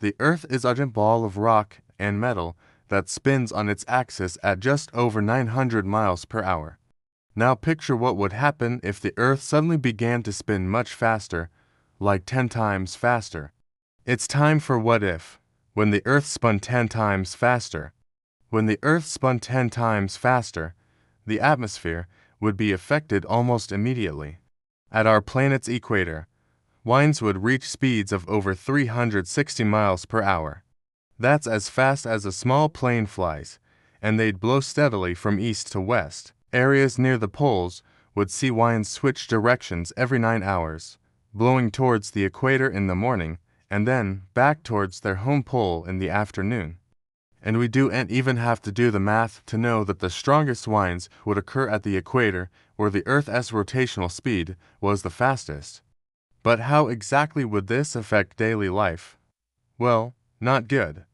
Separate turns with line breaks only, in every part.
The Earth is a giant ball of rock and metal that spins on its axis at just over 900 miles per hour. Now picture what would happen if the Earth suddenly began to spin much faster, like 10 times faster. It's time for what if, when the Earth spun 10 times faster. When the Earth spun 10 times faster, the atmosphere would be affected almost immediately. At our planet's equator, winds would reach speeds of over 360 miles per hour. That's as fast as a small plane flies, and they'd blow steadily from east to west. Areas near the poles would see winds switch directions every 9 hours, blowing towards the equator in the morning and then back towards their home pole in the afternoon. And we don't even have to do the math to know that the strongest winds would occur at the equator, where the Earth's rotational speed was the fastest. But how exactly would this affect daily life? Well, not good.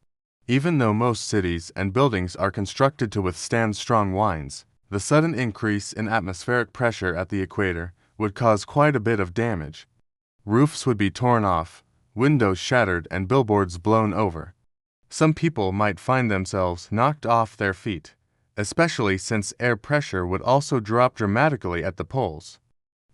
Even though most cities and buildings are constructed to withstand strong winds, the sudden increase in atmospheric pressure at the equator would cause quite a bit of damage. Roofs would be torn off, windows shattered, and billboards blown over. Some people might find themselves knocked off their feet, especially since air pressure would also drop dramatically at the poles.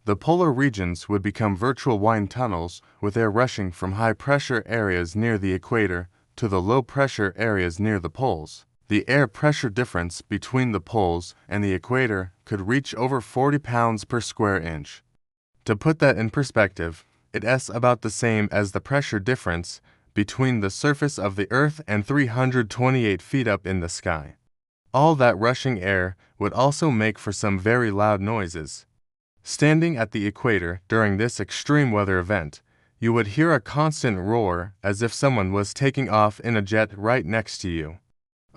The polar regions would become virtual wind tunnels, with air rushing from high-pressure areas near the equator to the low-pressure areas near the poles. The air pressure difference between the poles and the equator could reach over 40 pounds per square inch. To put that in perspective, it's about the same as the pressure difference between the surface of the Earth and 328 feet up in the sky. All that rushing air would also make for some very loud noises. Standing at the equator during this extreme weather event, you would hear a constant roar as if someone was taking off in a jet right next to you.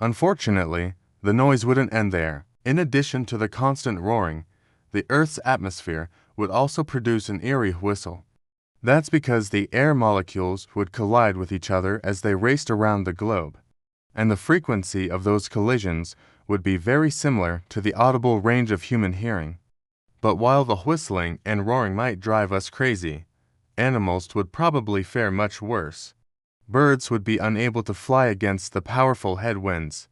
Unfortunately, the noise wouldn't end there. In addition to the constant roaring, the Earth's atmosphere would also produce an eerie whistle. That's because the air molecules would collide with each other as they raced around the globe, and the frequency of those collisions would be very similar to the audible range of human hearing. But while the whistling and roaring might drive us crazy, animals would probably fare much worse. Birds would be unable to fly against the powerful headwinds.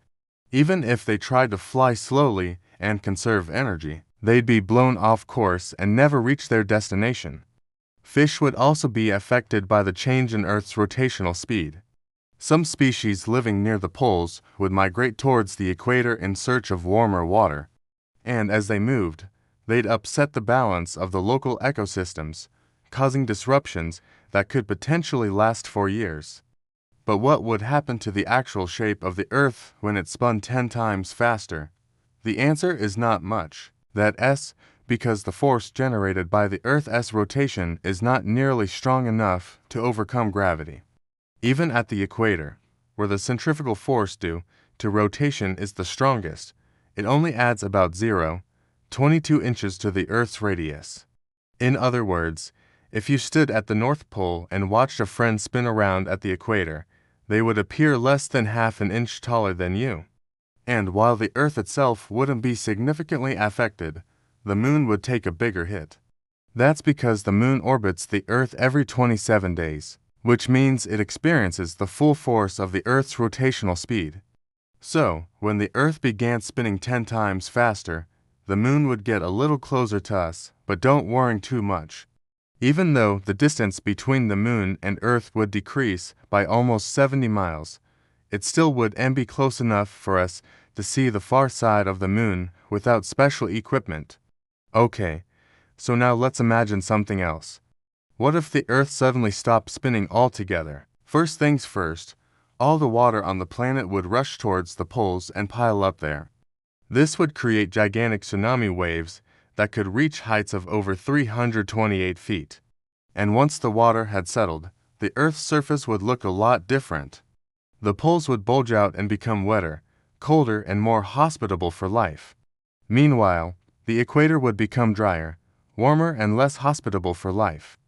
Even if they tried to fly slowly and conserve energy, they'd be blown off course and never reach their destination. Fish would also be affected by the change in Earth's rotational speed. Some species living near the poles would migrate towards the equator in search of warmer water, and as they moved, they'd upset the balance of the local ecosystems, causing disruptions that could potentially last for years. But what would happen to the actual shape of the Earth when it spun 10 times faster? The answer is not much. That's because the force generated by the Earth's rotation is not nearly strong enough to overcome gravity. Even at the equator, where the centrifugal force due to rotation is the strongest, it only adds about 0.22 inches to the Earth's radius. In other words, if you stood at the North Pole and watched a friend spin around at the equator, they would appear less than half an inch taller than you. And while the Earth itself wouldn't be significantly affected, the Moon would take a bigger hit. That's because the Moon orbits the Earth every 27 days, which means it experiences the full force of the Earth's rotational speed. So, when the Earth began spinning 10 times faster, the Moon would get a little closer to us, but don't worry too much. Even though the distance between the Moon and Earth would decrease by almost 70 miles, it still wouldn't be close enough for us to see the far side of the Moon without special equipment. Okay, so now let's imagine something else. What if the Earth suddenly stopped spinning altogether? First things first, all the water on the planet would rush towards the poles and pile up there. This would create gigantic tsunami waves that could reach heights of over 328 feet. And once the water had settled, the Earth's surface would look a lot different. The poles would bulge out and become wetter, colder, and more hospitable for life. Meanwhile, the equator would become drier, warmer, and less hospitable for life.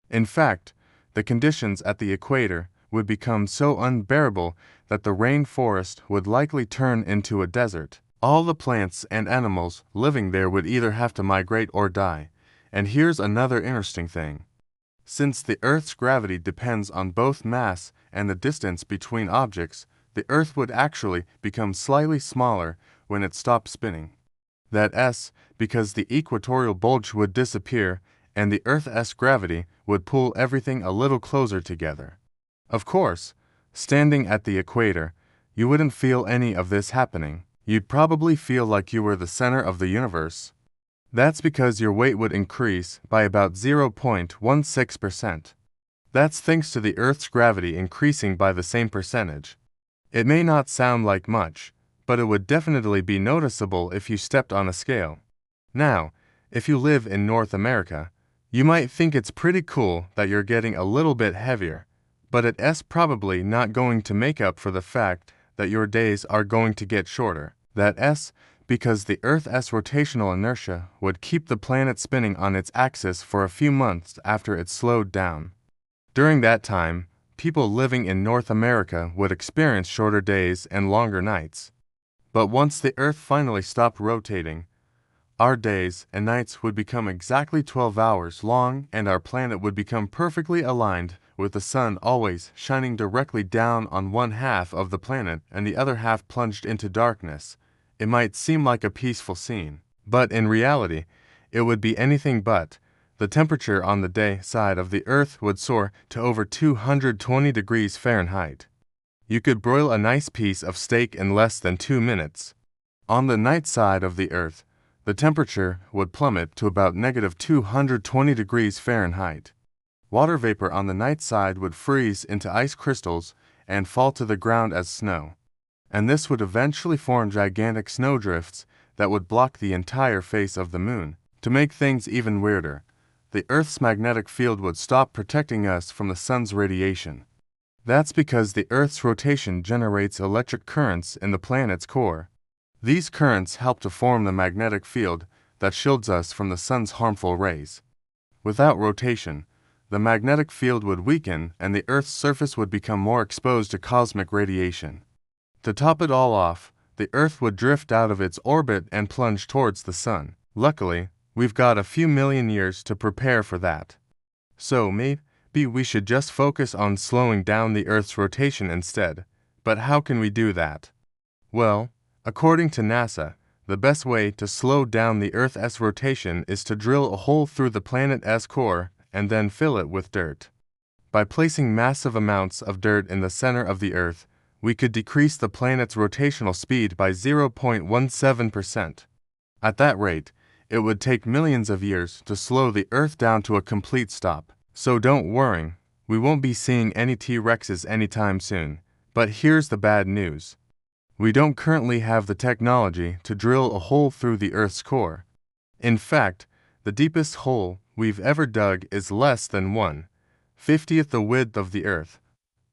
In fact, the conditions at the equator would become so unbearable that the rainforest would likely turn into a desert. All the plants and animals living there would either have to migrate or die. And here's another interesting thing. Since the Earth's gravity depends on both mass and the distance between objects, the Earth would actually become slightly smaller when it stopped spinning. That S because the equatorial bulge would disappear and the Earth's gravity would pull everything a little closer together. Of course, standing at the equator, you wouldn't feel any of this happening. You'd probably feel like you were the center of the universe. That's because your weight would increase by about 0.16%. That's thanks to the Earth's gravity increasing by the same percentage. It may not sound like much, but it would definitely be noticeable if you stepped on a scale. Now, if you live in North America, you might think it's pretty cool that you're getting a little bit heavier, but it's probably not going to make up for the fact that your days are going to get shorter. That's because the Earth's rotational inertia would keep the planet spinning on its axis for a few months after it slowed down. During that time, people living in North America would experience shorter days and longer nights. But once the Earth finally stopped rotating, our days and nights would become exactly 12 hours long and our planet would become perfectly aligned with the sun always shining directly down on one half of the planet and the other half plunged into darkness. It might seem like a peaceful scene, but in reality, it would be anything but. The temperature on the day side of the Earth would soar to over 220 degrees Fahrenheit. You could broil a nice piece of steak in less than 2 minutes. On the night side of the Earth, the temperature would plummet to about -220 degrees Fahrenheit. Water vapor on the night side would freeze into ice crystals and fall to the ground as snow. And this would eventually form gigantic snowdrifts that would block the entire face of the moon. To make things even weirder, the Earth's magnetic field would stop protecting us from the sun's radiation. That's because the Earth's rotation generates electric currents in the planet's core. These currents help to form the magnetic field that shields us from the sun's harmful rays. Without rotation, the magnetic field would weaken and the Earth's surface would become more exposed to cosmic radiation. To top it all off, the Earth would drift out of its orbit and plunge towards the sun. Luckily, we've got a few million years to prepare for that. So maybe we should just focus on slowing down the Earth's rotation instead. But how can we do that? Well, according to NASA, the best way to slow down the Earth's rotation is to drill a hole through the planet's core and then fill it with dirt. By placing massive amounts of dirt in the center of the Earth, we could decrease the planet's rotational speed by 0.17%. At that rate, it would take millions of years to slow the Earth down to a complete stop. So don't worry, we won't be seeing any T-Rexes anytime soon. But here's the bad news. We don't currently have the technology to drill a hole through the Earth's core. In fact, the deepest hole we've ever dug is less than 1/50th the width of the Earth.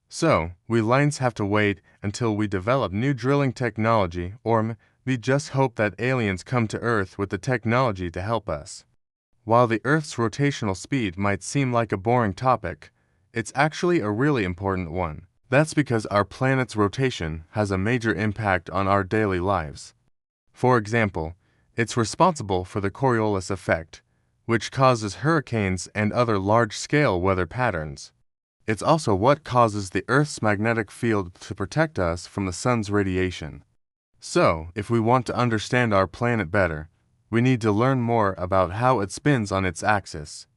So, we lions have to wait until we develop new drilling technology or we just hope that aliens come to Earth with the technology to help us. While the Earth's rotational speed might seem like a boring topic, it's actually a really important one. That's because our planet's rotation has a major impact on our daily lives. For example, it's responsible for the Coriolis effect, which causes hurricanes and other large-scale weather patterns. It's also what causes the Earth's magnetic field to protect us from the sun's radiation. So, if we want to understand our planet better, we need to learn more about how it spins on its axis.